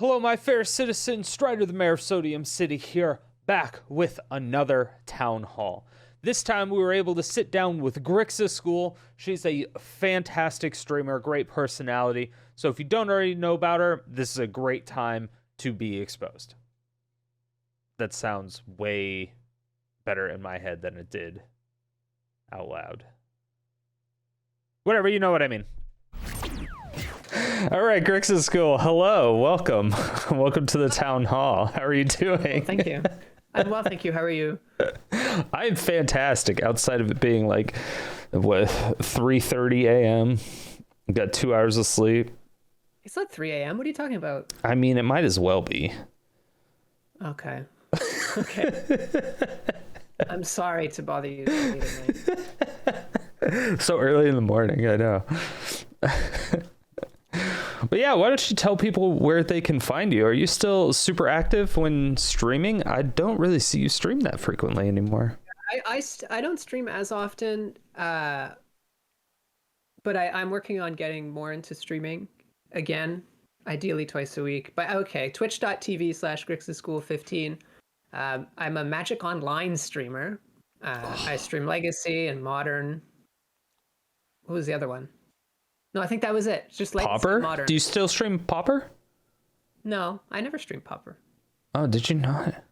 Hello, my fair citizen, Strider the Mayor of Sodium City here, back with another town hall. This time we were able to sit down with GrixisGhoul. She's a fantastic streamer, great personality. So if you don't already know about her, this is a great time to be exposed. That sounds way better in my head than it did out loud. Whatever, you know what I mean. All right, GrixisGhoul, hello, welcome. Welcome to the town hall. How are you doing? Thank you. I'm well, thank you. How are you? I'm fantastic, outside of it being like, what, 3:30 a.m.? Got 2 hours of sleep. It's not 3 a.m. What are you talking about? I mean, it might as well be. Okay. Okay. I'm sorry to bother you late at night. So early in the morning, I know. But yeah, why don't you tell people where they can find you? Are you still super active when streaming? I don't really see you stream that frequently anymore. I don't stream as often, but I'm working on getting more into streaming again, ideally twice a week. But okay, twitch.tv/GrixisGhoul15. I'm a Magic Online streamer. I stream Legacy and Modern. What was the other one? No, I think that was it. Just Legacy Pauper? and Modern. Do you still stream Pauper? No, I never streamed Pauper. Oh, did you not?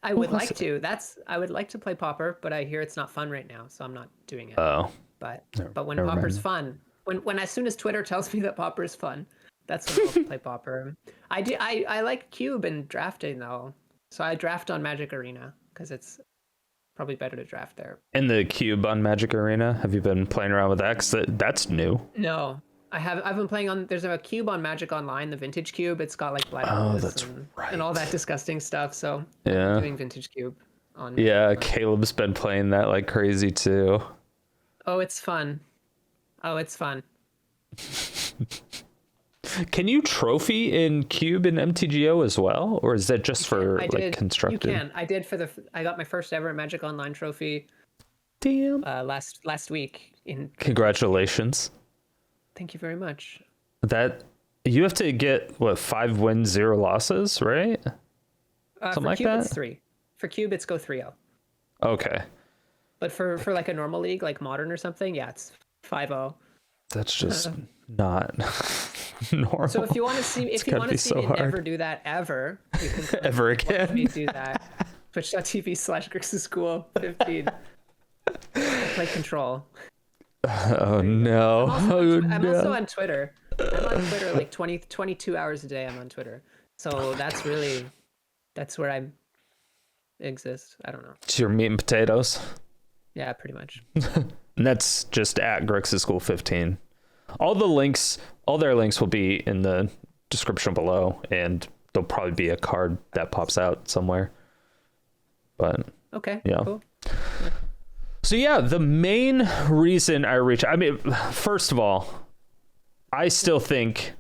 I would like to. I would like to play Pauper, but I hear it's not fun right now, so I'm not doing it. Oh. But when Pauper's fun, when as soon as Twitter tells me that Pauper is fun, that's when I'll play Pauper. I like Cube and drafting though, so I draft on Magic Arena because it's probably better to draft there. In the Cube on Magic Arena, have you been playing around with that? 'Cause that's new. No, I've been playing on. There's a Cube on Magic Online, the Vintage Cube. It's got like Blood and all that disgusting stuff. So yeah, I'm doing Vintage Cube on. Yeah, Caleb's been playing that like crazy too. Oh, it's fun. Oh, it's fun. Can you trophy in Cube and MTGO as well, or is that just for like constructed? You can. I got my first ever Magic Online trophy. Damn. Last week Congratulations. Thank you very much. That you have to get what 5 wins, 0 losses, right? Something like Cube, that. It's 3. For Cube, it's go 3-0. Okay. But for like a normal league, like Modern or something, yeah, it's 5-0. That's just not normal. So if you want to see, me never do that ever, you can ever again. Watch me do that. Twitch.tv/GrixisGhoul15. Play Control. Oh no! I'm also on Twitter. I'm on Twitter like 22 hours a day. I'm on Twitter, so that's where I exist. I don't know. It's your meat and potatoes. Yeah, pretty much. And that's just at GrixisGhoul15. All their links will be in the description below, and there'll probably be a card that pops out somewhere. But okay, yeah. Cool. So yeah, the main reason first of all, I still think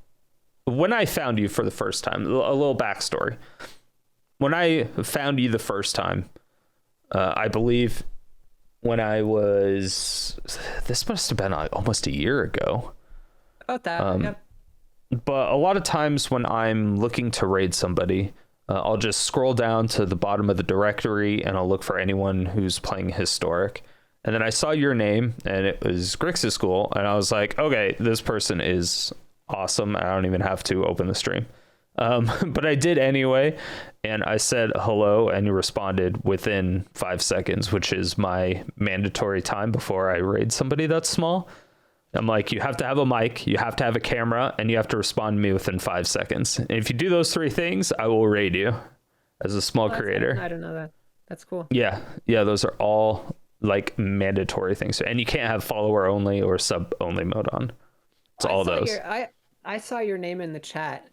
when I found you for the first time, a little backstory. When I found you the first time, I believe when this must have been almost a year ago. About that, yep. But a lot of times when I'm looking to raid somebody, I'll just scroll down to the bottom of the directory and I'll look for anyone who's playing Historic. And then I saw your name and it was GrixisGhoul, and I was like, okay, this person is awesome. I don't even have to open the stream. But I did anyway, and I said hello, and you responded within 5 seconds, which is my mandatory time before I raid somebody that's small. I'm like, you have to have a mic, you have to have a camera, and you have to respond to me within 5 seconds. And if you do those 3 things, I will raid you as a small creator. I don't know that. That's cool. Yeah, those are all like mandatory things. And you can't have follower only or sub only mode on. It's all those. I saw your name in the chat,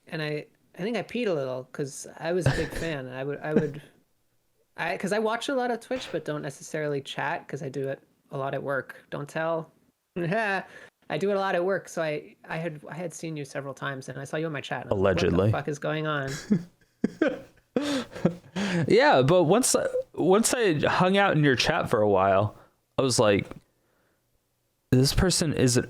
and I think I peed a little because I was a big fan. Because I watch a lot of Twitch, but don't necessarily chat because I do it a lot at work. Don't tell. I do it a lot at work, so I had seen you several times, and I saw you in my chat. Allegedly. What the fuck is going on? Yeah, but once I hung out in your chat for a while, I was like, this person is an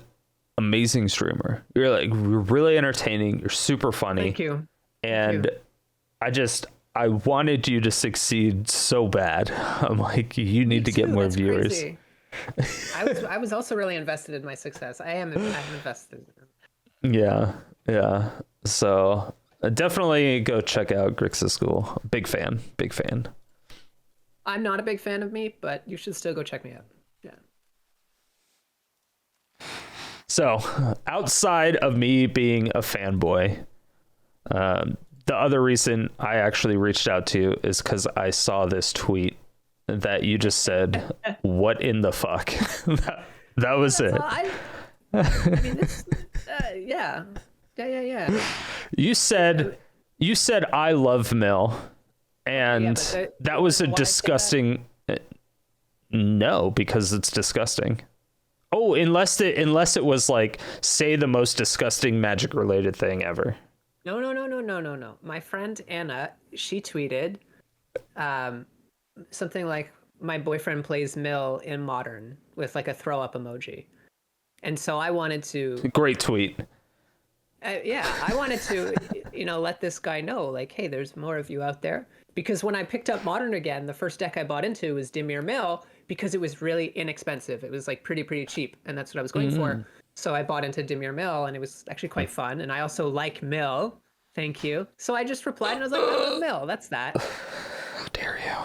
amazing streamer. You're really entertaining. You're super funny. Thank you. And I wanted you to succeed so bad. I'm like, you need to get more viewers. I was also really invested in my success. I'm invested. Yeah. So definitely go check out GrixisGhoul. Big fan. I'm not a big fan of me, but you should still go check me out. Yeah. So outside of me being a fanboy, the other reason I actually reached out to you is because I saw this tweet that you just said, "What in the fuck?" that was it. I mean, this, yeah. You said, "I love Mill," and that was a disgusting. No, because it's disgusting. Oh, unless it was like, say the most disgusting Magic related thing ever. No. My friend Anna, she tweeted something like, "My boyfriend plays Mill in Modern," with like a throw up emoji. And so I wanted to... Great tweet. I wanted to, let this guy know, like, hey, there's more of you out there. Because when I picked up Modern again, the first deck I bought into was Dimir Mill, because it was really inexpensive. It was like pretty cheap, and that's what I was going for. So I bought into Dimir Mill, and it was actually quite fun. And I also like Mill. Thank you. So I just replied, and I was like, I love Mill. That's that. How dare you?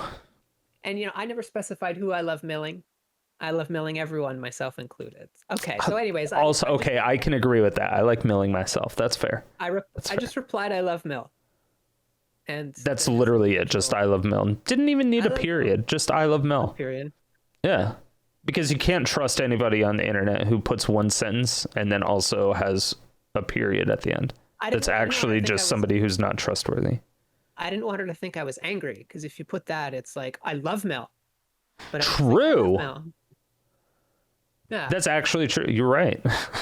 And, I never specified who I love milling. I love milling everyone, myself included. Okay, so anyways. I can agree with that. I like milling myself. That's fair. I just replied, I love Mill. And that's literally it. Just I love Mill. Didn't even need a period. Just I love Mill. Period. Yeah. Because you can't trust anybody on the internet who puts one sentence and then also has a period at the end. That's actually just somebody who's not trustworthy. I didn't want her to think I was angry, because if you put that, it's like, I love Mill. But true. Yeah. That's actually true. You're right.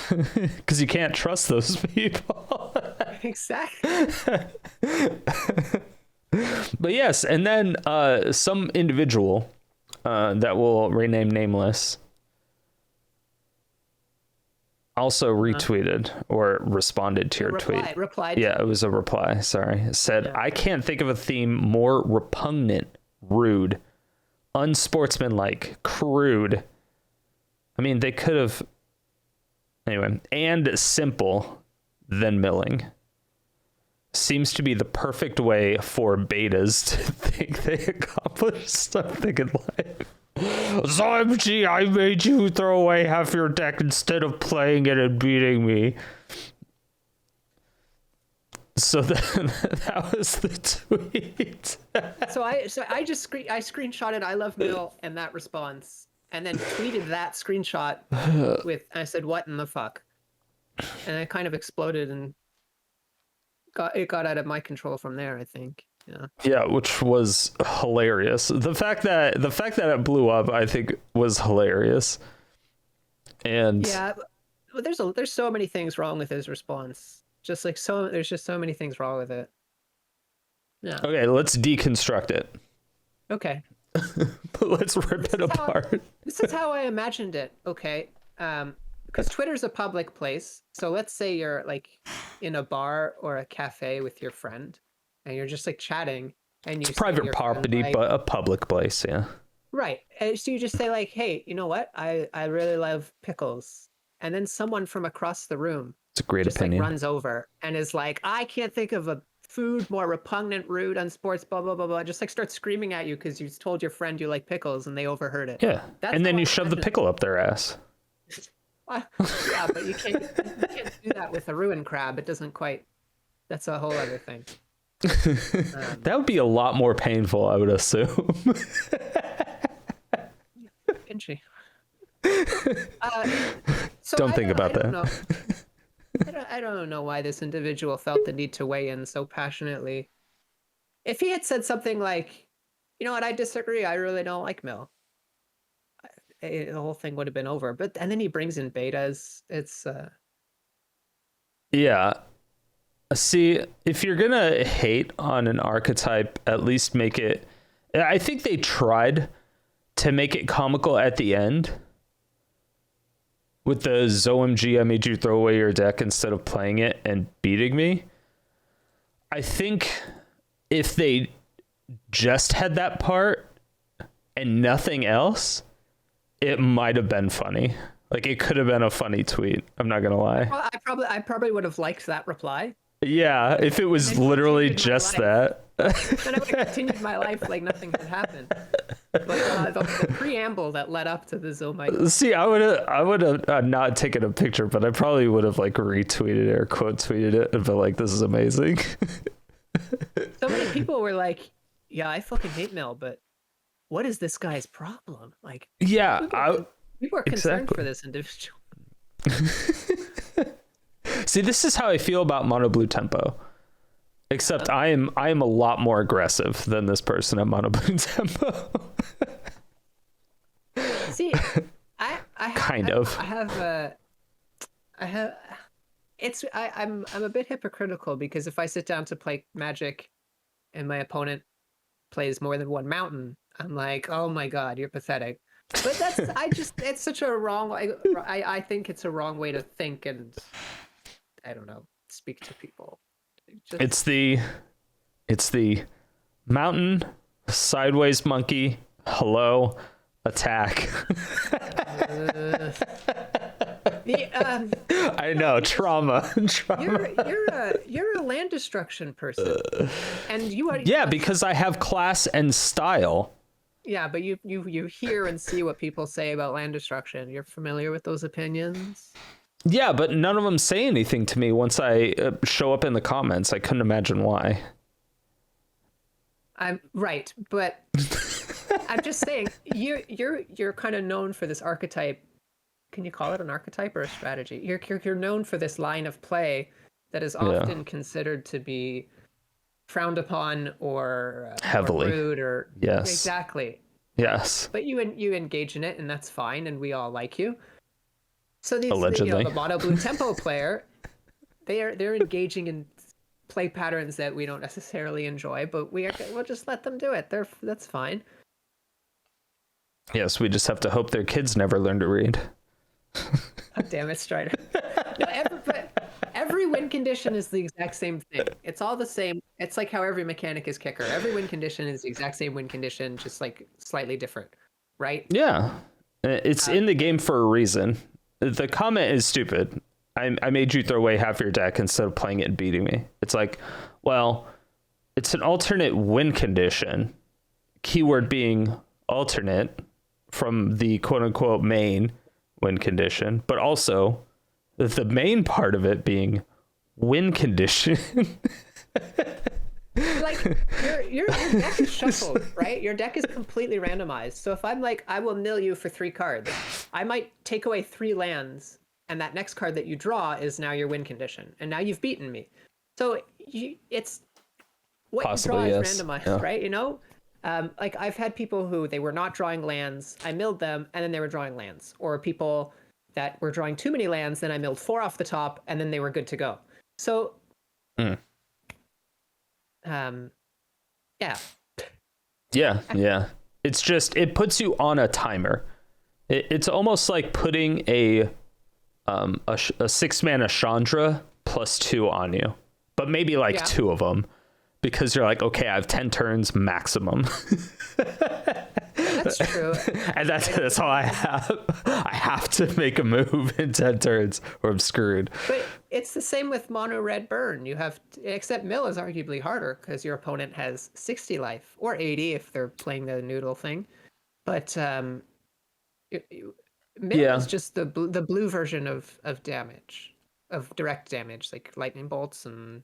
Because you can't trust those people. Exactly. But yes, and then some individual that will rename nameless also retweeted or responded to your tweet. Replied. Yeah, it was a reply. Sorry. Said, I can't think of a theme more repugnant, rude, unsportsmanlike, crude. I mean, they could have... Anyway, and simple than milling. Seems to be the perfect way for betas to think they accomplished something in life. So MG, I made you throw away half your deck instead of playing it and beating me. So that was the tweet. So I screenshotted I love Mill and that response, and then tweeted that screenshot I said, what in the fuck? And it kind of exploded and got out of my control from there, I think. Yeah, which was hilarious. The fact that it blew up, I think, was hilarious. And yeah, but there's so many things wrong with his response. There's just so many things wrong with it. Yeah. Okay, let's deconstruct it. Okay. Let's rip it apart. This is how I imagined it. Okay. Because Twitter's a public place. So let's say you're like in a bar or a cafe with your friend, and you're just like chatting, and it's private property, friend, but a public place, yeah. Right. And so you just say like, hey, you know what? I really love pickles. And then someone from across the room, it's a great opinion, like, runs over and is like, I can't think of a food more repugnant, rude, unsports, blah blah blah blah. Just like starts screaming at you because you told your friend you like pickles and they overheard it. Yeah. And then you shove the pickle up their ass. Yeah, but you can't do that with a ruined crab. It doesn't quite. That's a whole other thing. That would be a lot more painful, I would assume. Pinchy. Don't think about that. I don't know why this individual felt the need to weigh in so passionately. If he had said something like, you know what, I disagree, I really don't like Mill, the whole thing would have been over. And then he brings in betas. It's yeah. See, if you're gonna hate on an archetype, at least make it... I think they tried to make it comical at the end with the ZOMG, I made you throw away your deck instead of playing it and beating me. I think if they just had that part and nothing else, it might have been funny. Like, it could have been a funny tweet. I'm not gonna lie. Well, I probably would have liked that reply. Yeah, if it was literally just that. Then I would have continued my life like nothing had happened. But the preamble that led up to the Zomite. See, I would have not taken a picture, but I probably would have like retweeted it or quote tweeted it and been like, "This is amazing." So many people were like, "Yeah, I fucking hate Mill, but what is this guy's problem?" Like, yeah, people are concerned exactly. for this individual. See, this is how I feel about Mono Blue Tempo. Except I am a lot more aggressive than this person at Mono Blue Tempo. See, I'm a bit hypocritical because if I sit down to play Magic and my opponent plays more than one mountain, I'm like, oh my god, you're pathetic. But it's such a wrong way. I think it's a wrong way to think and I don't know, speak to people. It's the mountain, sideways monkey, hello, attack. I know, trauma. You're a land destruction person, and you are. Yeah, because I have class and style. Yeah, but you hear and see what people say about land destruction. You're familiar with those opinions. Yeah, but none of them say anything to me once I show up in the comments. I couldn't imagine why. I'm right, but I'm just saying you're kind of known for this archetype. Can you call it an archetype or a strategy? You're known for this line of play that is often considered to be frowned upon or heavily or rude or yes, exactly. Yes. But you engage in it, and that's fine, and we all like you. So these, allegedly, the Mono Blue Tempo player, they're engaging in play patterns that we don't necessarily enjoy, but we'll just let them do it. That's fine. Yes, we just have to hope their kids never learn to read. Oh, damn it, Strider. No, every win condition is the exact same thing. It's all the same. It's like how every mechanic is kicker. Every win condition is the exact same win condition, just like slightly different, right? Yeah, it's in the game for a reason. The comment is stupid. I made you throw away half your deck instead of playing it and beating me. It's like, well, it's an alternate win condition. Keyword being alternate from the quote unquote main win condition, but also the main part of it being win condition. Like your deck is shuffled, right? Your deck is completely randomized. So if I'm like, I will mill you for 3 cards, I might take away 3 lands, and that next card that you draw is now your win condition, and now you've beaten me. So it's what possibly, you draw yes, is randomized, yeah. right? You know, like I've had people who they were not drawing lands, I milled them, and then they were drawing lands, or people that were drawing too many lands, then I milled 4 off the top, and then they were good to go. So. Yeah. It's just, it puts you on a timer. It's almost like putting a 6-mana Chandra +2 on you, but maybe like 2 of them, because you're like, okay, I have 10 turns maximum. That's true. And that's all I have. I have to make a move in 10 turns or I'm screwed. But it's the same with mono red burn. You have except mill is arguably harder because your opponent has 60 life or 80 if they're playing the noodle thing. But mill is just the blue version of damage, of direct damage, like lightning bolts and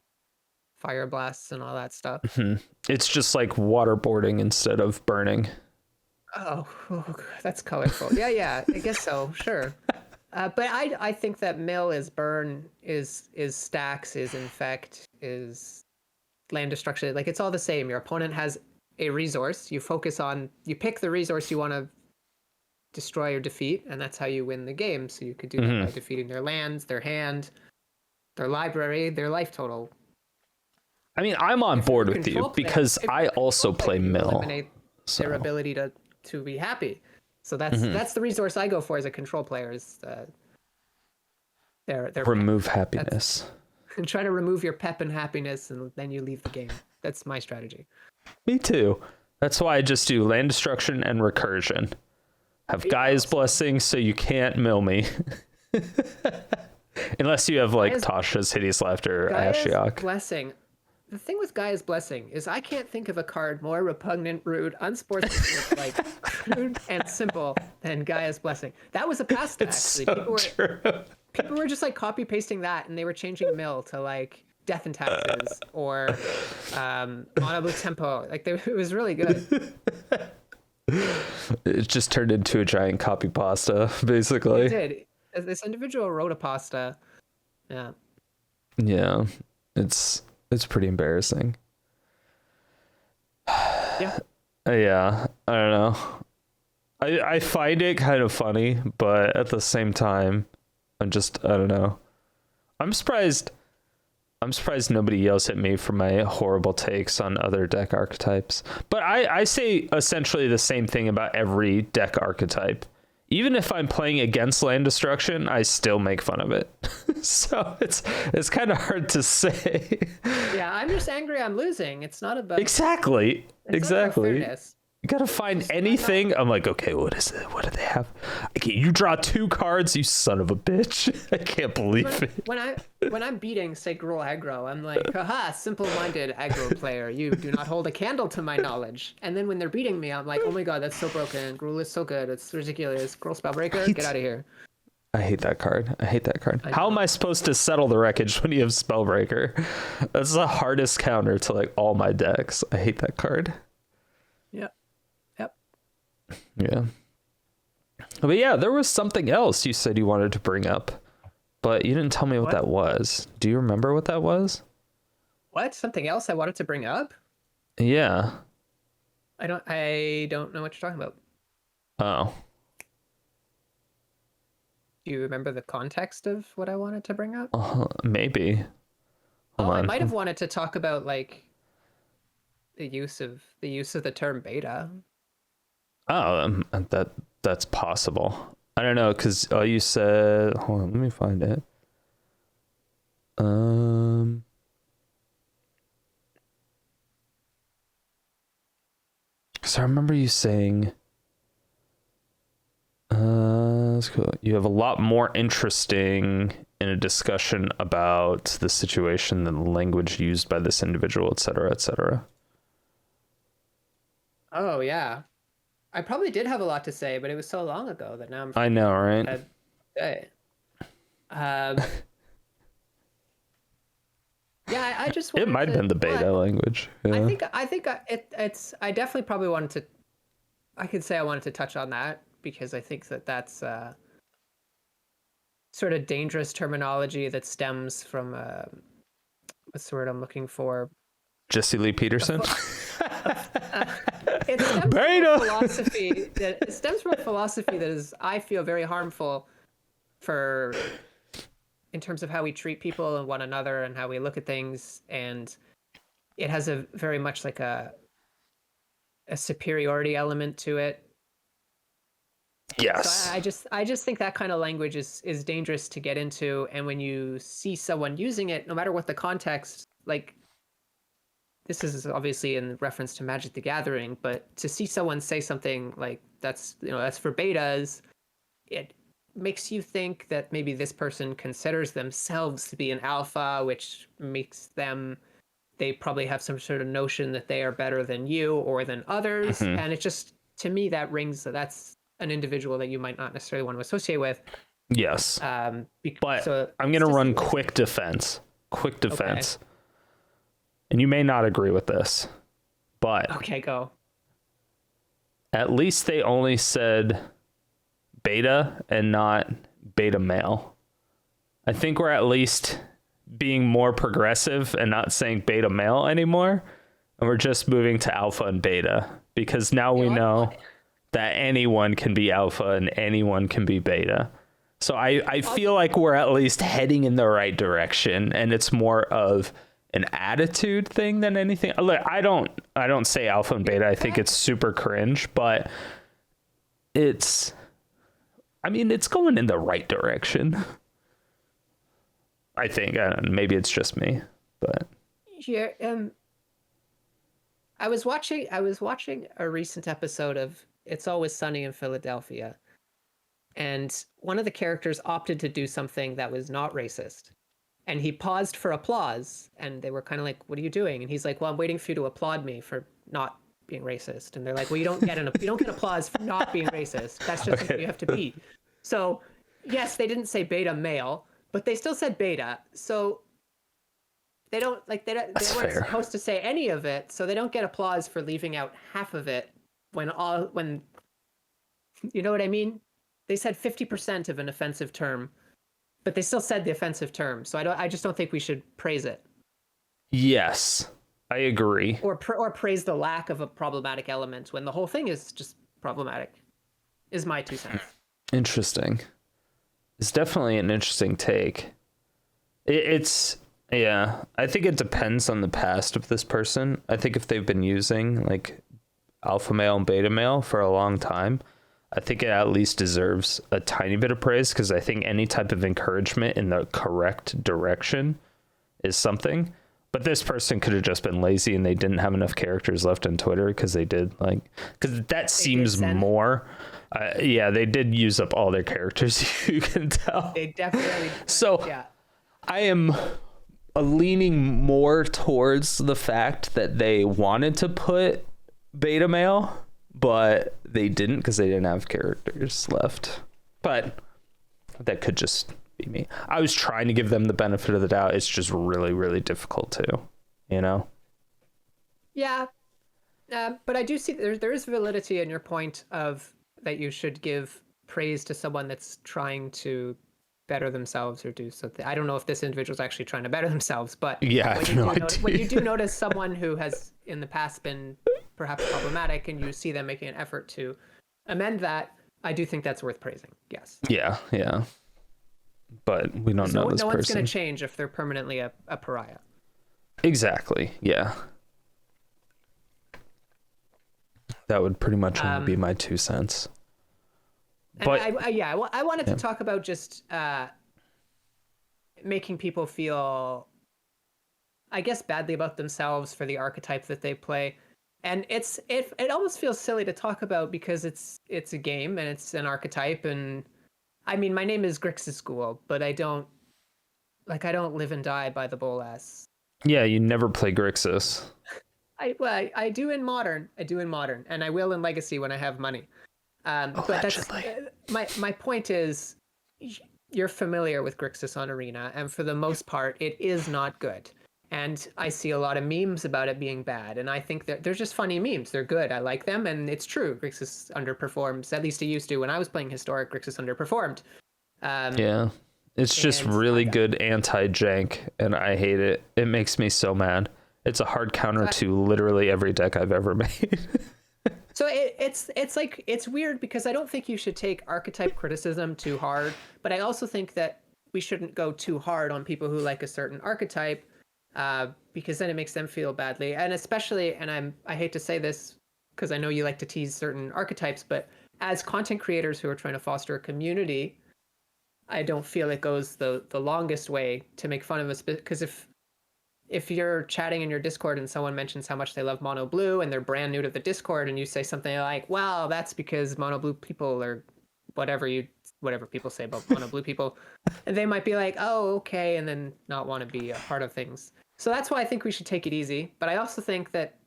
fire blasts and all that stuff. Mm-hmm. It's just like waterboarding instead of burning. Oh, that's colorful. Yeah, I guess so. Sure. But I think that mill is burn, is stacks, is infect, is land destruction. Like it's all the same. Your opponent has a resource. You pick the resource you want to destroy or defeat, and that's how you win the game. So you could do that by defeating their lands, their hand, their library, their life total. I mean, I'm on board with you because I also play mill. Their ability to be happy. So that's the resource I go for as a control player is their remove happiness. and try to remove your pep and happiness, and then you leave the game. That's my strategy. Me too. That's why I just do land destruction and recursion. Have Gaia's Blessing so you can't mill me. Unless you have like Tasha's Hideous Laughter or Ashiok. Blessing. The thing with Gaia's Blessing is I can't think of a card more repugnant, rude, unsportsmanlike, like crude and simple than Gaia's Blessing. That was a pasta, actually. So people were just like copy pasting that, and they were changing mill to like Death and Taxes or Mono Blue Tempo. Like it was really good. It just turned into a giant copy pasta, basically. It did. This individual wrote a pasta. Yeah. Yeah. It's pretty embarrassing. Yeah. Yeah. I don't know. I find it kind of funny, but at the same time, I don't know. I'm surprised nobody yells at me for my horrible takes on other deck archetypes. But I say essentially the same thing about every deck archetype. Even if I'm playing against land destruction, I still make fun of it. So it's kind of hard to say. Yeah, I'm just angry I'm losing. It's not about Exactly. Not about fairness. You gotta find anything. I'm like, okay, what is it? What do they have? Okay, you draw 2 cards, you son of a bitch. I can't believe it. When I'm beating, say, Gruul aggro, I'm like, haha, simple-minded aggro player. You do not hold a candle to my knowledge. And then when they're beating me, I'm like, oh my god, that's so broken. Gruul is so good. It's ridiculous. Gruul Spellbreaker, get out of here. I hate that card. How am I supposed to settle the wreckage when you have Spellbreaker? That's the hardest counter to like all my decks. I hate that card. Yeah. But yeah, there was something else you said you wanted to bring up, but you didn't tell me what that was. Do you remember what that was? What? Something else I wanted to bring up? Yeah. I don't know what you're talking about. Oh. Do you remember the context of what I wanted to bring up? Maybe. Hold on. I might have wanted to talk about like the use of the term beta. Oh, that's possible. I don't know, because you said, hold on, let me find it. So I remember you saying, that's cool. You have a lot more interesting in a discussion about the situation than the language used by this individual, etc., etc. Oh yeah. I probably did have a lot to say, but it was so long ago that now I know, right? Yeah, I just it might have been the beta language. Yeah. I think it's I definitely probably wanted to. I could say I wanted to touch on that because I think that's sort of dangerous terminology that stems from what's the word I'm looking for? Jesse Lee Peterson. It stems beta. From philosophy it stems from a philosophy that is, I feel, very harmful for in terms of how we treat people and one another and how we look at things, and it has a very much like a superiority element to it. Yes. So I just think that kind of language is dangerous to get into, and when you see someone using it, no matter what the context, like this is obviously in reference to Magic the Gathering, but to see someone say something like that's for betas, it makes you think that maybe this person considers themselves to be an alpha, which makes they probably have some sort of notion that they are better than you or than others. Mm-hmm. And it just, to me, that's an individual that you might not necessarily want to associate with. Yes. But so I'm going to run quick defense. Okay. And you may not agree with this, but okay, go. At least they only said beta and not beta male. I think we're at least being more progressive and not saying beta male anymore. And we're just moving to alpha and beta, because now we know that anyone can be alpha and anyone can be beta. So I feel like we're at least heading in the right direction, and it's more of an attitude thing than anything. Look, I don't say alpha and beta. I think it's super cringe, but it's going in the right direction. I think maybe it's just me, but yeah. I was watching a recent episode of It's Always Sunny in Philadelphia, and one of the characters opted to do something that was not racist. And he paused for applause, and they were kind of like, "What are you doing?" And he's like, "Well, I'm waiting for you to applaud me for not being racist." And they're like, "Well, you don't get applause for not being racist. That's just what you have to be." So, yes, they didn't say beta male, but they still said beta. So they weren't supposed to say any of it, so they don't get applause for leaving out half of it when you know what I mean? They said 50% of an offensive term, but they still said the offensive term. So I just don't think we should praise it. Yes, I agree. Or praise the lack of a problematic element when the whole thing is just problematic. Is my 2 cents. Interesting. It's definitely an interesting take. Yeah, I think it depends on the past of this person. I think if they've been using like alpha male and beta male for a long time, I think it at least deserves a tiny bit of praise, because I think any type of encouragement in the correct direction is something. But this person could have just been lazy and they didn't have enough characters left on Twitter, because that seems more. Yeah, they did use up all their characters. You can tell. They definitely. So yeah. I am leaning more towards the fact that they wanted to put beta male, but they didn't because they didn't have characters left. But that could just be me. I was trying to give them the benefit of the doubt. It's just really, really difficult to, you know? Yeah. But I do see there is validity in your point of that you should give praise to someone that's trying to better themselves or do something. I don't know if this individual's actually trying to better themselves, but yeah, when you do notice someone who has in the past been perhaps problematic and you see them making an effort to amend that, I do think that's worth praising. Yes. Yeah. But we don't know this person. No one's going to change if they're permanently a pariah. Exactly. Yeah. That would pretty much only be my 2 cents. But I wanted to talk about just making people feel, I guess, badly about themselves for the archetype that they play. And it almost feels silly to talk about because it's a game and it's an archetype. And I mean, my name is GrixisGhoul, but I don't live and die by the Bolas. Yeah, you never play Grixis. I do in modern. And I will in Legacy when I have money. But that's my point is, you're familiar with Grixis on Arena, and for the most part, it is not good. And I see a lot of memes about it being bad, and I think that they're just funny memes. They're good. I like them, and it's true. Grixis underperforms. At least it used to. When I was playing Historic, Grixis underperformed. Yeah, it's just really good anti-jank, and I hate it. It makes me so mad. It's a hard counter to literally every deck I've ever made. So it's weird because I don't think you should take archetype criticism too hard, but I also think that we shouldn't go too hard on people who like a certain archetype, because then it makes them feel badly. And especially, and I hate to say this because I know you like to tease certain archetypes, but as content creators who are trying to foster a community, I don't feel it goes the longest way to make fun of us, because if you're chatting in your Discord and someone mentions how much they love Mono Blue and they're brand new to the Discord, and you say something like, well, that's because Mono Blue people are whatever people say about Mono Blue people, and they might be like, oh, okay, and then not want to be a part of things. So that's why I think we should take it easy. But I also think that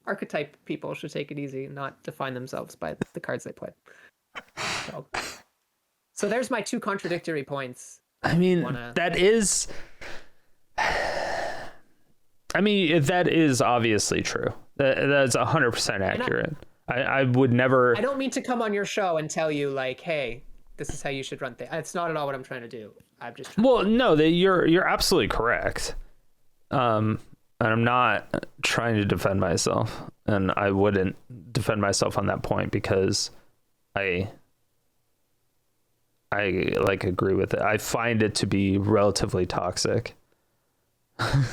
archetype people should take it easy and not define themselves by the cards they play. So there's my 2 contradictory points. I mean, that is obviously true. That's 100% accurate. I would never. I don't mean to come on your show and tell you like, hey, this is how you should run things. That's not at all what I'm trying to do. I'm just. No, you're absolutely correct. And I'm not trying to defend myself, and I wouldn't defend myself on that point because I agree with it. I find it to be relatively toxic. I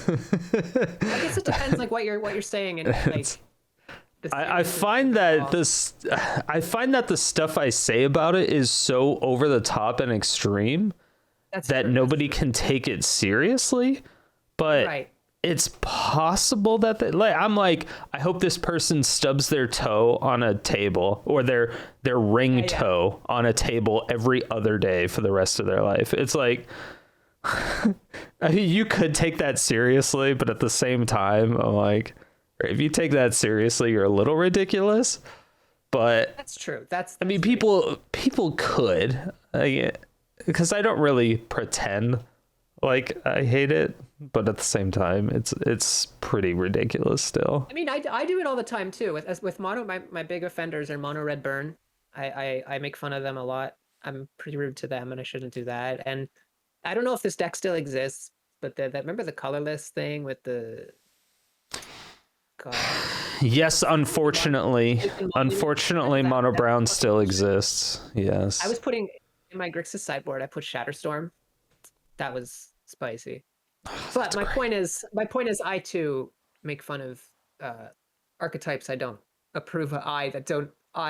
guess it depends like what you're saying, and like I find that the stuff I say about it is so over the top and extreme that nobody can take it seriously, but it's possible that I'm like, I hope this person stubs their toe on a table, or their ring toe on a table every other day for the rest of their life. It's like, I mean, you could take that seriously, but at the same time, I'm like, if you take that seriously, you're a little ridiculous. But that's true. I mean, people could, because I don't really pretend like I hate it, but at the same time, it's pretty ridiculous still. I mean, I do it all the time too. With mono, my big offenders are mono red burn. I make fun of them a lot. I'm pretty rude to them, and I shouldn't do that. And I don't know if this deck still exists, but remember the colorless thing with the. God. Yes, unfortunately, mono brown still exists. Yes. I was putting in my Grixis sideboard. I put Shatterstorm. That was spicy. But my point is, I too make fun of archetypes I don't approve of. I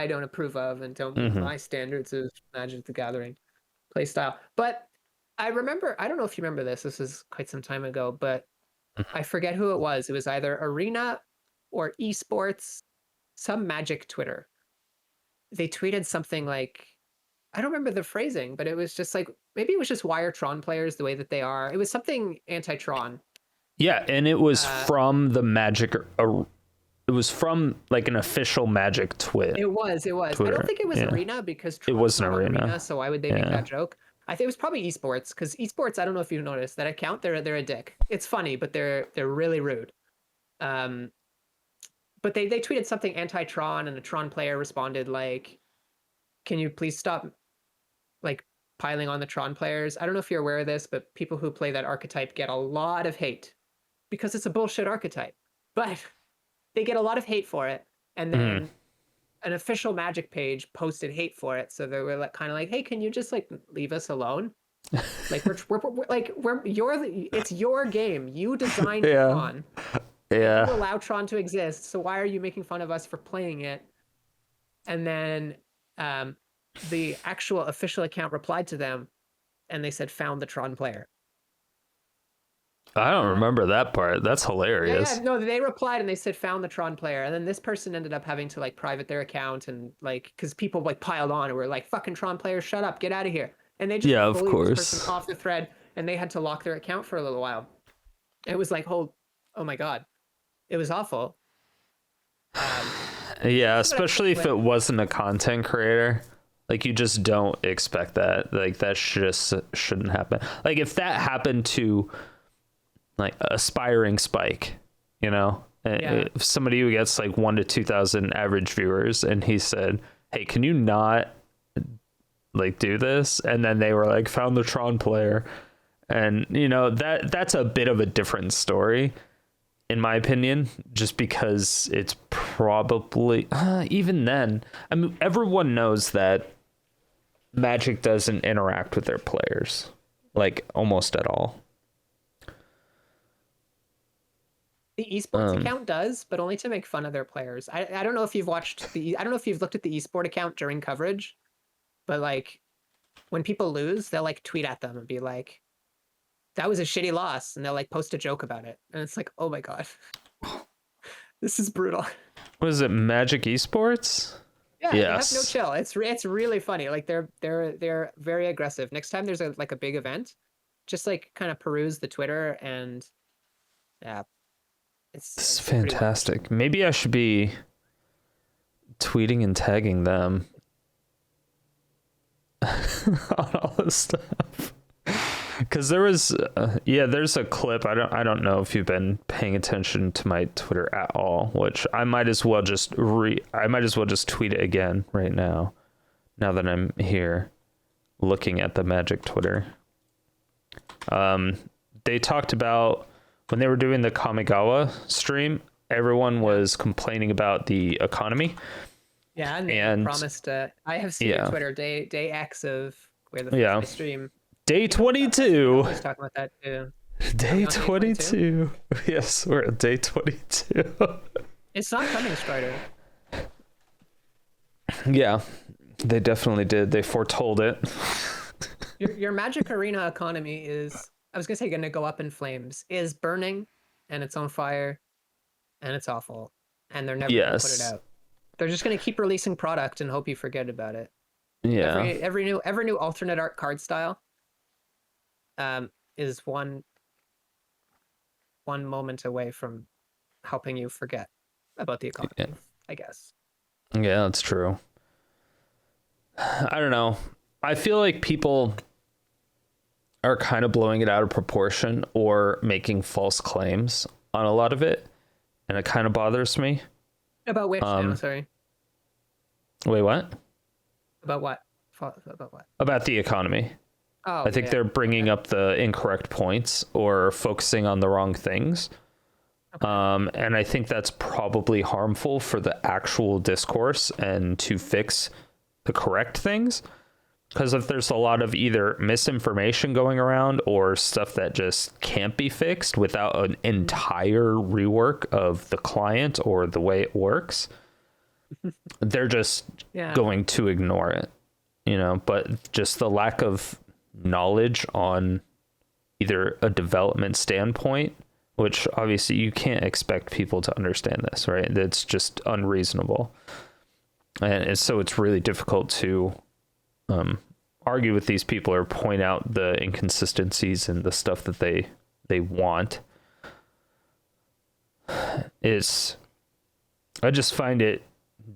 don't approve of, and don't meet my standards of Magic the Gathering playstyle. But I remember, I don't know if you remember this. This is quite some time ago, but I forget who it was. It was either Arena or esports, some Magic Twitter. They tweeted something like, I don't remember the phrasing, but it was just like, maybe it was just why are Tron players the way that they are. It was something anti-Tron. Yeah, and it was from the Magic. It was from like an official Magic tweet. It was. Twitter. I don't think it was Arena, because Tron it wasn't Arena. So why would they make that joke? I think it was probably esports, because esports, I don't know if you noticed that account. They're a dick. It's funny, but they're really rude. But they tweeted something anti-Tron, and a Tron player responded like, "Can you please stop like piling on the Tron players?" I don't know if you're aware of this, but people who play that archetype get a lot of hate because it's a bullshit archetype. But they get a lot of hate for it, and then an official Magic page posted hate for it. So they were like, kind of like, "Hey, can you just like leave us alone? Like it's your game. You designed Tron. Yeah. You allow Tron to exist, so why are you making fun of us for playing it?" And then the actual official account replied to them, and they said, "Found the Tron player." I don't remember that part. That's hilarious. Yeah, no, they replied and they said, "Found the Tron player." And then this person ended up having to like private their account, and like, because people like piled on and were like, "Fucking Tron player, shut up, get out of here." And they just bullied this person off the thread, and they had to lock their account for a little while. It was like, oh my God. It was awful. Yeah, especially if it wasn't a content creator. Like, you just don't expect that. Like, that just shouldn't happen. Like, if that happened to like aspiring Spike, you know, if somebody who gets like 1,000 to 2,000 average viewers, and he said, "Hey, can you not like do this?" And then they were like, "Found the Tron player," and you know, that's a bit of a different story, in my opinion, just because it's probably even then, I mean, everyone knows that Magic doesn't interact with their players like almost at all. The esports account does, but only to make fun of their players. I don't know if you've I don't know if you've looked at the esport account during coverage, but like when people lose, they'll like tweet at them and be like, "That was a shitty loss," and they'll like post a joke about it. And it's like, oh my God, this is brutal. What is it, Magic Esports? Yeah, yes. They have no chill. It's really funny. Like they're very aggressive. Next time there's a big event, just like kind of peruse the Twitter, and yeah, it's fantastic. Maybe I should be tweeting and tagging them on all this stuff. Because there was, there's a clip. I don't know if you've been paying attention to my Twitter at all. Which I might as well just tweet it again right now. Now that I'm here, looking at the Magic Twitter. They talked about when they were doing the Kamigawa stream. Everyone was complaining about the economy. Yeah, and they promised. I have seen your Twitter day X of where the stream. Day 22. I was talking about that too. Day 22. Yes, we're at day 22. It's not coming, Strider. Yeah, they definitely did. They foretold it. Your Magic Arena economy is, I was gonna say, gonna go up in flames. Is burning, and it's on fire, and it's awful, and they're never gonna put it Yes. out. They're just gonna keep releasing product and hope you forget about it. Yeah. Every new alternate art card style, is one moment away from helping you forget about the economy. Yeah. I guess. Yeah, that's true. I don't know. I feel like people are kind of blowing it out of proportion or making false claims on a lot of it, and it kind of bothers me. About which now? Sorry. Wait, what? About what? About what? About the economy. Oh, I think they're bringing up the incorrect points or focusing on the wrong things. Okay. And I think that's probably harmful for the actual discourse and to fix the correct things. Because if there's a lot of either misinformation going around or stuff that just can't be fixed without an entire rework of the client or the way it works, they're just going to ignore it, you know. But just the lack of knowledge on either a development standpoint, which obviously you can't expect people to understand this, right? That's just unreasonable. And so it's really difficult to argue with these people or point out the inconsistencies and the stuff that they want. I just find it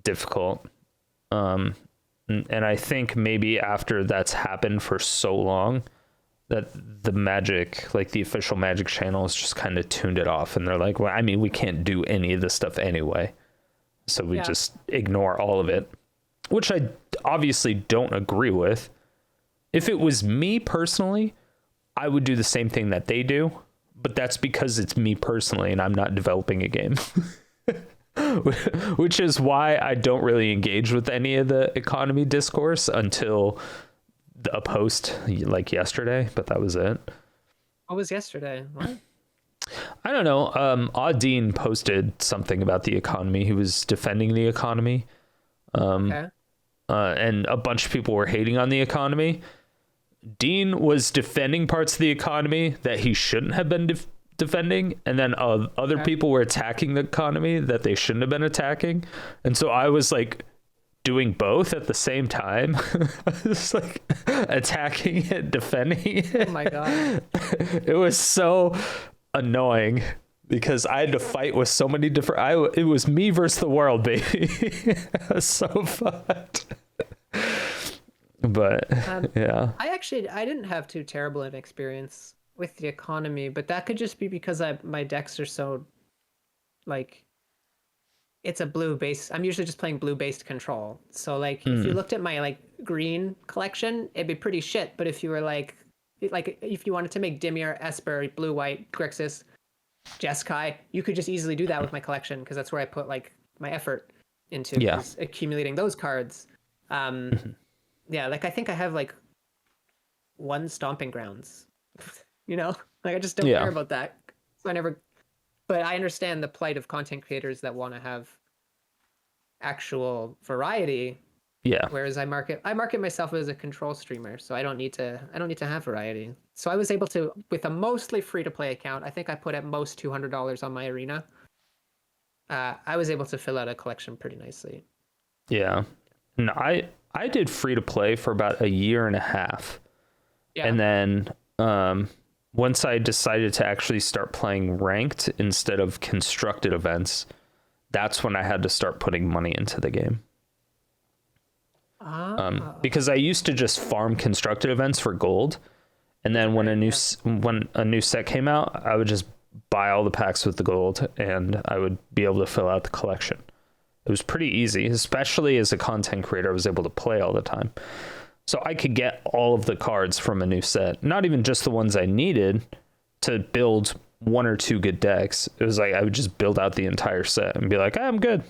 difficult. And I think maybe after that's happened for so long that the Magic, like the official Magic channel, has just kind of tuned it off. And they're like, well, I mean, we can't do any of this stuff anyway. So we just ignore all of it, which I obviously don't agree with. If it was me personally, I would do the same thing that they do, but that's because it's me personally and I'm not developing a game. Which is why I don't really engage with any of the economy discourse until a post like yesterday, but that was it. What was yesterday? What? I don't know. Audine posted something about the economy. He was defending the economy. And a bunch of people were hating on the economy. Dean was defending parts of the economy that he shouldn't have been defending, and then other people were attacking the economy that they shouldn't have been attacking. And so I was like doing both at the same time. I was like attacking it, defending it. Oh my god. It was so annoying because I had to fight with so many different it was me versus the world, baby. It was so fun. But yeah, I didn't have too terrible an experience with the economy, but that could just be because my decks are so, like, it's a blue base. I'm usually just playing blue based control. So like if you looked at my like green collection, it'd be pretty shit. But if you were like if you wanted to make Dimir, Esper, blue white, Grixis, Jeskai, you could just easily do that with my collection because that's where I put like my effort into accumulating those cards. Yeah, like I think I have like one Stomping Grounds. You know, like I just don't care about that. So I never. But I understand the plight of content creators that want to have actual variety. Yeah. Whereas I market myself as a control streamer, so I don't need to have variety. So I was able to, with a mostly free to play account, I think I put at most $200 on my arena. I was able to fill out a collection pretty nicely. Yeah. And I did free to play for about a year and a half. Yeah. And then once I decided to actually start playing ranked instead of constructed events, that's when I had to start putting money into the game. Because I used to just farm constructed events for gold, and then when a new set came out, I would just buy all the packs with the gold, and I would be able to fill out the collection. It was pretty easy, especially as a content creator. I was able to play all the time. So I could get all of the cards from a new set, not even just the ones I needed to build one or two good decks. It was like I would just build out the entire set and be like, I'm good.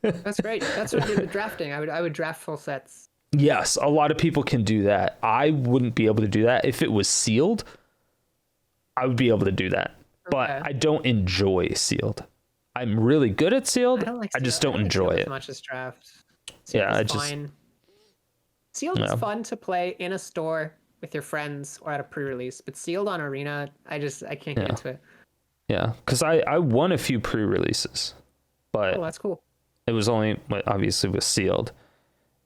That's great. That's what I did with drafting. I would draft full sets. Yes, a lot of people can do that. I wouldn't be able to do that. If it was sealed, I would be able to do that. Okay. But I don't enjoy sealed. I'm really good at sealed. I just don't enjoy it as much as draft. Yeah, fine. Sealed is fun to play in a store with your friends or at a pre-release, but sealed on Arena, I can't get into it. Yeah, because I won a few pre-releases, but that's cool. It was only obviously with sealed,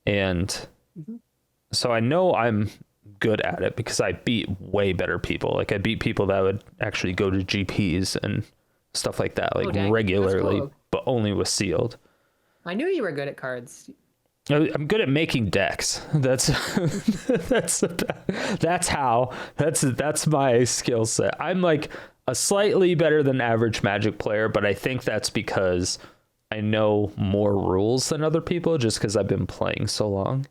and so I know I'm good at it because I beat way better people. Like I beat people that would actually go to GPs and stuff like that, like regularly, cool. But only with sealed. I knew you were good at cards. I'm good at making decks. That's my skill set. I'm like a slightly better than average Magic player, but I think that's because I know more rules than other people just because I've been playing so long.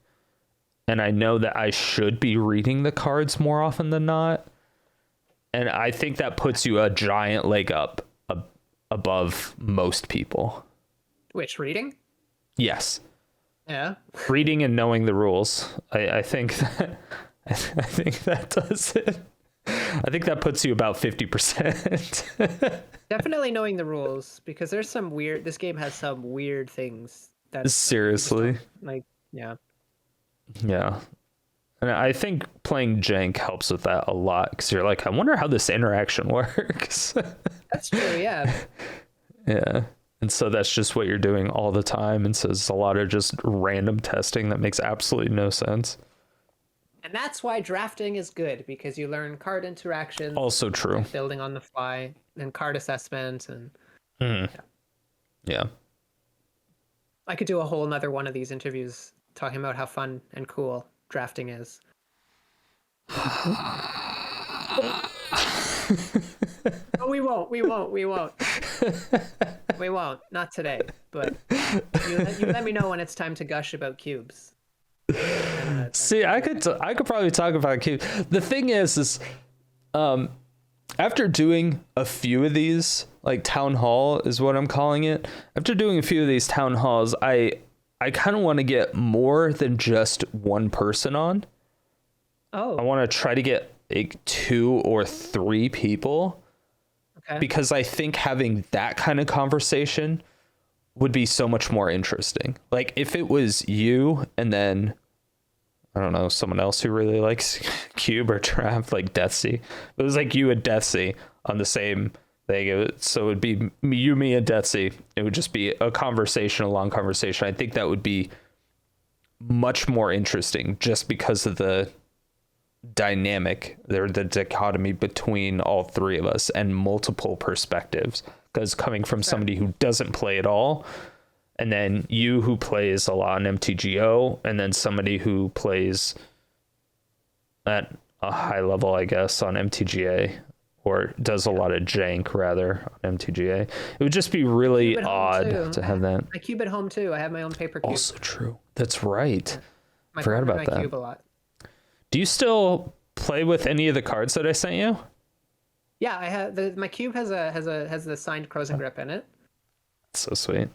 And I know that I should be reading the cards more often than not. And I think that puts you a giant leg up above most people. Which, reading? Yes. Yeah. Reading and knowing the rules. I think that does it. I think that puts you about 50%. Definitely knowing the rules, because there's some weird, this game has some weird things that seriously, yeah. And I think playing jank helps with that a lot, because you're like, I wonder how this interaction works. That's true. Yeah. And so that's just what you're doing all the time. And so it's a lot of just random testing that makes absolutely no sense. And that's why drafting is good, because you learn card interactions. Also true. Building on the fly and card assessment. And yeah. I could do a whole nother one of these interviews talking about how fun and cool drafting is. No, we won't. We won't. Not today. But you let me know when it's time to gush about cubes. See, I could probably talk about cubes. The thing is after doing a few of these, like town hall is what I'm calling it. After doing a few of these town halls, I kind of want to get more than just one person on. Oh. I want to try to get like 2 or 3 people. Okay. Because I think having that kind of conversation would be so much more interesting. Like if it was you and then, I don't know, someone else who really likes Cube or Trav, like Deathsea. It was like you and Deathsea on the same thing. So it would be you, me, and Deathsea. It would just be a long conversation. I think that would be much more interesting just because of the dynamic there, the dichotomy between all 3 of us and multiple perspectives, because coming from somebody who doesn't play at all, and then you who plays a lot on MTGO, and then somebody who plays at a high level, I guess, on MTGA, or does a lot of jank rather on MTGA. It would just be really odd to have that. I cube at home too. I have my own paper cube. Also true. That's right. I forgot about that. Cube a lot. Do you still play with any of the cards that I sent you? Yeah, I have my cube has the signed Crows and Grip in it. So sweet.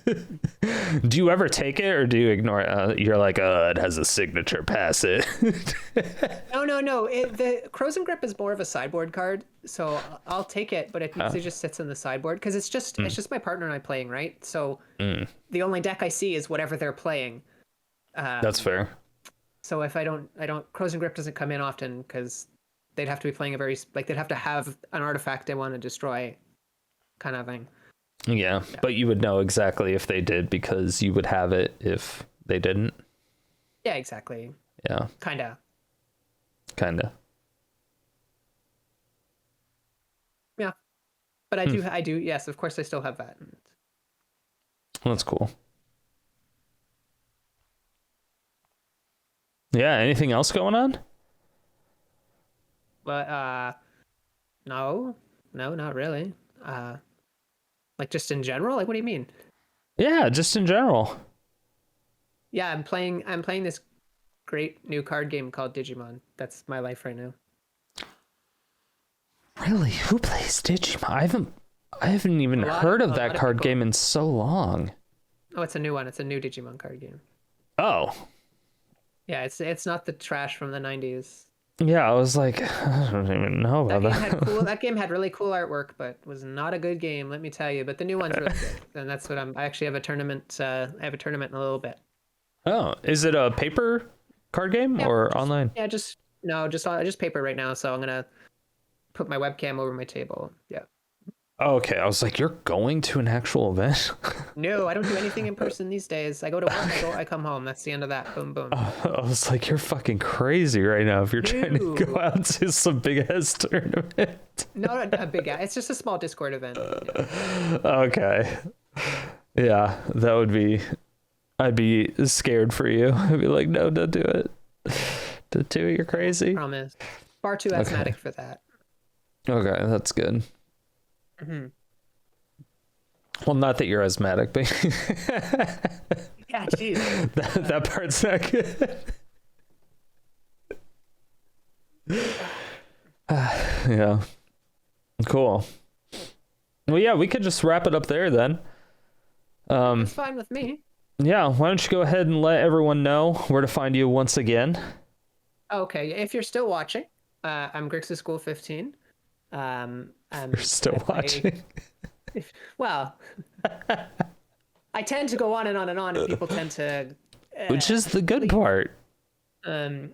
Do you ever take it or do you ignore it? You're like, it has a signature, pass it. No. The Crows and Grip is more of a sideboard card, so I'll take it, but it usually just sits in the sideboard because it's just my partner and I playing, right? So the only deck I see is whatever they're playing. That's fair. So if I don't, Crows and Grip doesn't come in often because they'd have to be playing they'd have to have an artifact they want to destroy, kind of thing. Yeah, but you would know exactly if they did because you would have it if they didn't. Yeah, exactly. Yeah. Kinda. Yeah, but I do. Yes, of course, I still have that. That's cool. Yeah, anything else going on? But no, not really. Like just in general? Like what do you mean? Yeah, just in general. Yeah, I'm playing this great new card game called Digimon. That's my life right now. Really? Who plays Digimon? I haven't even heard of that card game in so long. Oh, it's a new one. It's a new Digimon card game. Oh. Yeah, it's not the trash from the 90s. Yeah, I was like, I don't even know about that. That game had really cool artwork, but was not a good game, let me tell you. But the new one's really good, and that's what I actually have a tournament. I have a tournament in a little bit. Oh, is it a paper card game or online? Yeah, just paper right now. So I'm gonna put my webcam over my table. Yeah. Oh, okay, I was like, you're going to an actual event? No, I don't do anything in person these days. I go to work, I come home. That's the end of that. Boom, boom. I was like, you're fucking crazy right now if you're trying to go out to some big ass tournament. Not a big ass. It's just a small Discord event. Okay. Yeah, that would be. I'd be scared for you. I'd be like, no, don't do it. Don't do it. You're crazy. I promise. Far too asthmatic for that. Okay, that's good. Mm-hmm. Well, not that you're asthmatic, but yeah, jeez. that part's not good. Yeah. Cool. Well, yeah, we could just wrap it up there then. It's fine with me. Yeah, why don't you go ahead and let everyone know where to find you once again? Okay, if you're still watching, I'm GrixisGhoul15. You're still watching? Well, I tend to go on and on and on, and people tend to... Which is the good part. Thank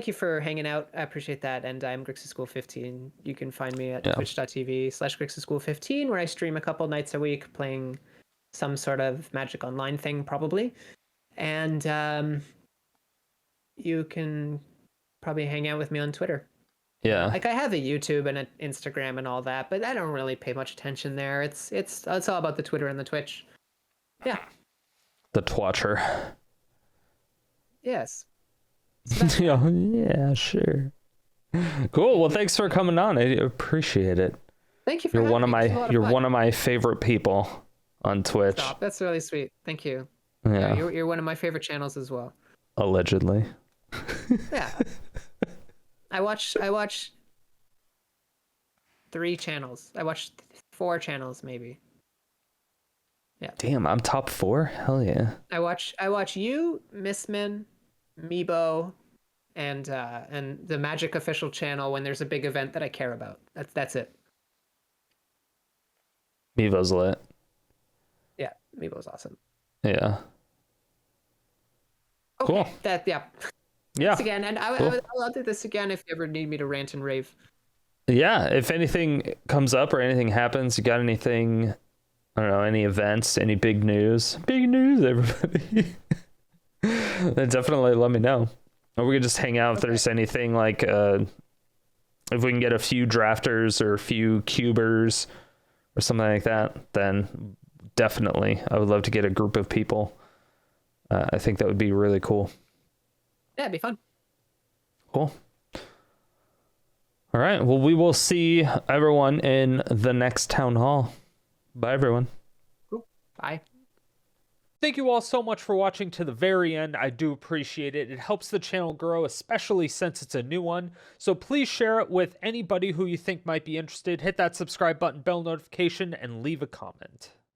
you for hanging out. I appreciate that. And I'm GrixisGhoul15. You can find me at twitch.tv/GrixisGhoul15, where I stream a couple nights a week playing some sort of Magic Online thing, probably. And you can probably hang out with me on Twitter. Yeah. Like I have a YouTube and an Instagram and all that, but I don't really pay much attention there. It's all about the Twitter and the Twitch. Yeah. The Twatcher. Yes. Yeah, sure. Cool. Well, thanks for coming on. I appreciate it. Thank you for You're having me. You're one of my favorite people on Twitch. Stop. That's really sweet. Thank you. Yeah. You're one of my favorite channels as well. Allegedly. Yeah. I watch 3 channels. I watch 4 channels maybe. Yeah. Damn, I'm top 4? Hell yeah. I watch you, Missman, Meebo, and the Magic official channel when there's a big event that I care about. That's it. Meebo's lit. Yeah, Meebo's awesome. Yeah. Okay, cool. Yeah. Thanks again, and I'll do this again if you ever need me to rant and rave. Yeah, if anything comes up or anything happens, you got anything, I don't know, any events, any big news? Big news, everybody. Then definitely let me know. Or we could just hang out if there's anything like, if we can get a few drafters or a few cubers or something like that, then definitely I would love to get a group of people. I think that would be really cool. Yeah, it'd be fun. Cool. All right. Well, we will see everyone in the next town hall. Bye, everyone. Cool. Bye. Thank you all so much for watching to the very end. I do appreciate it. It helps the channel grow, especially since it's a new one. So please share it with anybody who you think might be interested. Hit that subscribe button, bell notification, and leave a comment.